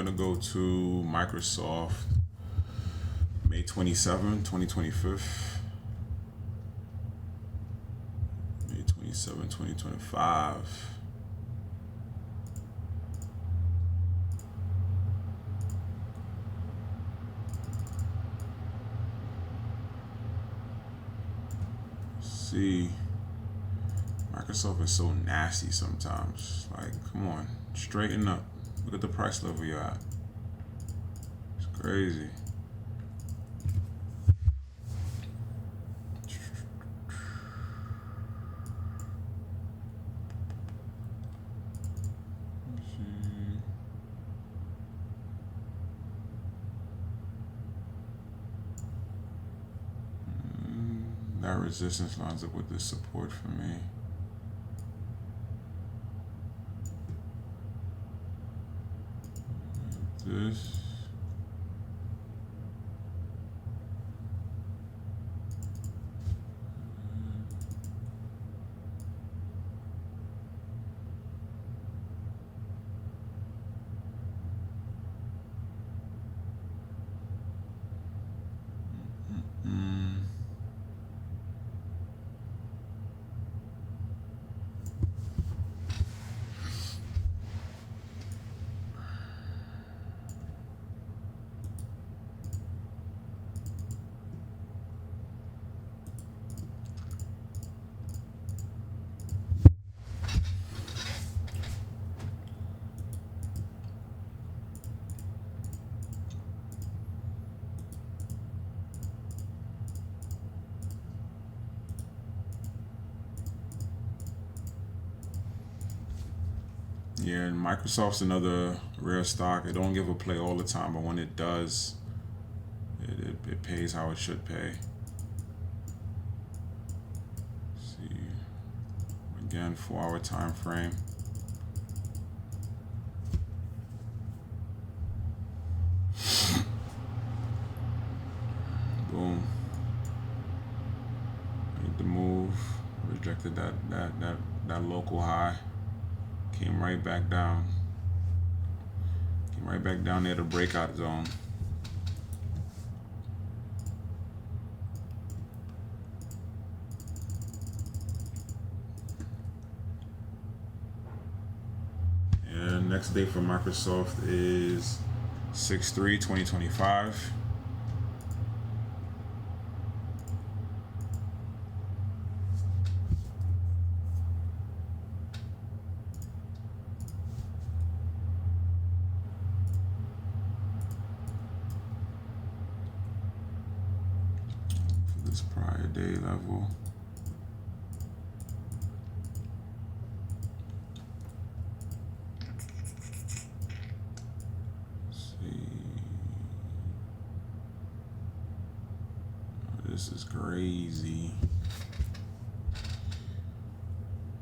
gonna go to Microsoft May 27, 2025. May 27, 2025. See, Microsoft is so nasty sometimes. Like, come on, straighten up. Look at the price level you're at. It's crazy. That resistance lines up with this support for me. This. Yeah, and Microsoft's another rare stock. It don't give a play all the time, but when it does, it pays how it should pay. Let's see, again, 4-hour time frame. Boom. Made the move. Rejected that local high. Came right back down. Came right back down near the breakout zone. And next day for Microsoft is 6/3/2025. This prior day level. Let's see. Oh, this is crazy.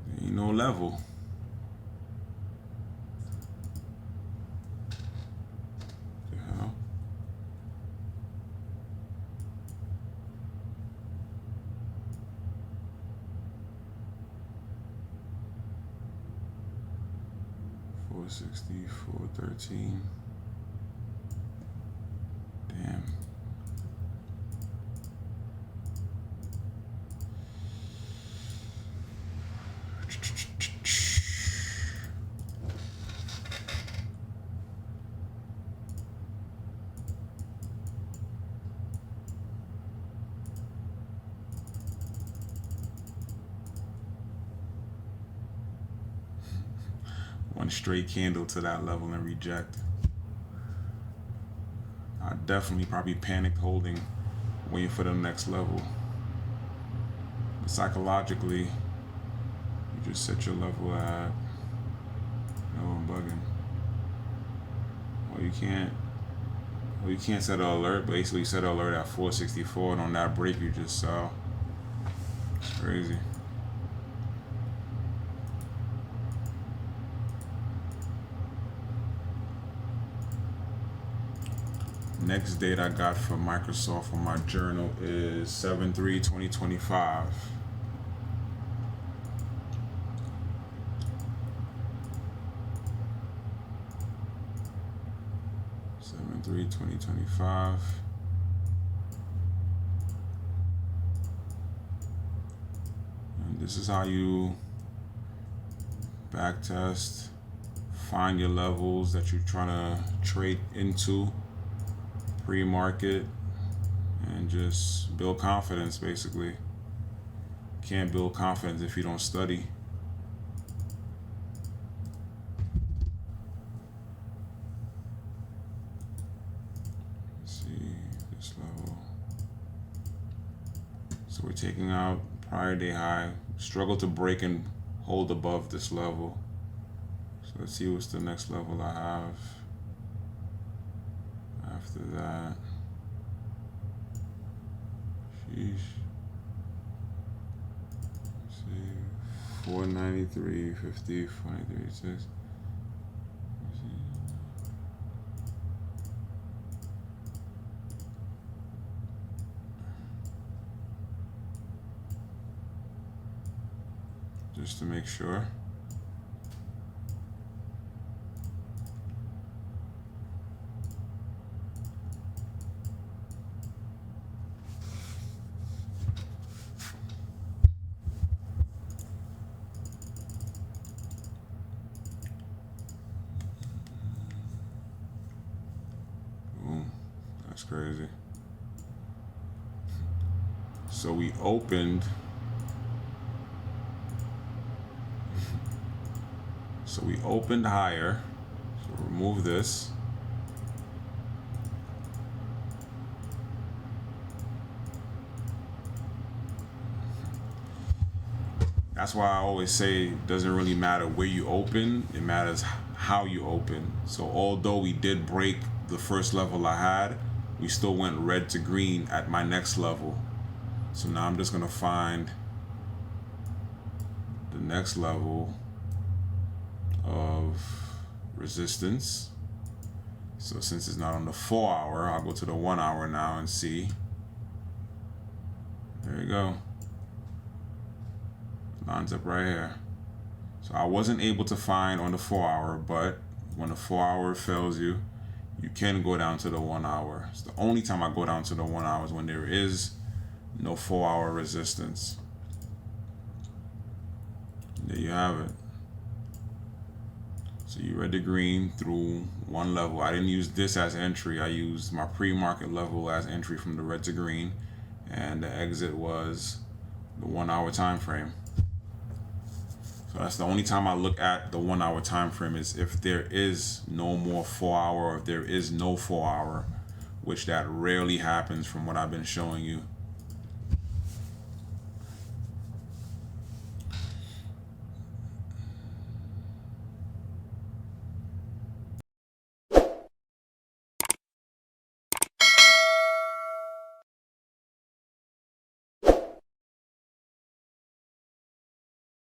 There ain't no level. The hell? $460, $413. Damn. One straight candle to that level and reject. I definitely probably panicked holding, waiting for the next level. But psychologically, you just set your level at, no, I'm bugging. Well, you can't set an alert. Basically, set an alert at 464, and on that break, you just sell. It's crazy. Next date I got from Microsoft on my journal is 7/3/2025. 7/3/2025. And this is how you back test, find your levels that you're trying to trade into pre-market, and just build confidence. Basically, can't build confidence if you don't study. Let's see this level. So we're taking out prior day high, struggle to break and hold above this level. So let's see what's the next level I have after that. Sheesh. Let's see, 493.50, 493.6. Just to make sure. Boom. That's crazy. So we opened. So we opened higher. So remove this. That's why I always say it doesn't really matter where you open, it matters how you open. So although we did break the first level I had, we still went red to green at my next level. So now I'm just gonna find the next level of resistance. So since it's not on the 4 hour, I'll go to the 1 hour now and see. There you go. Lines up right here. So I wasn't able to find on the 4 hour, but when the 4 hour fails you, you can go down to the 1 hour. It's the only time I go down to the 1 hour is when there is no 4 hour resistance. There you have it. So you read the green through one level. I didn't use this as entry. I used my pre-market level as entry from the red to green, and the exit was the 1 hour time frame. So that's the only time I look at the 1 hour time frame, is if there is no more 4 hour, or if there is no 4 hour, which that rarely happens from what I've been showing you.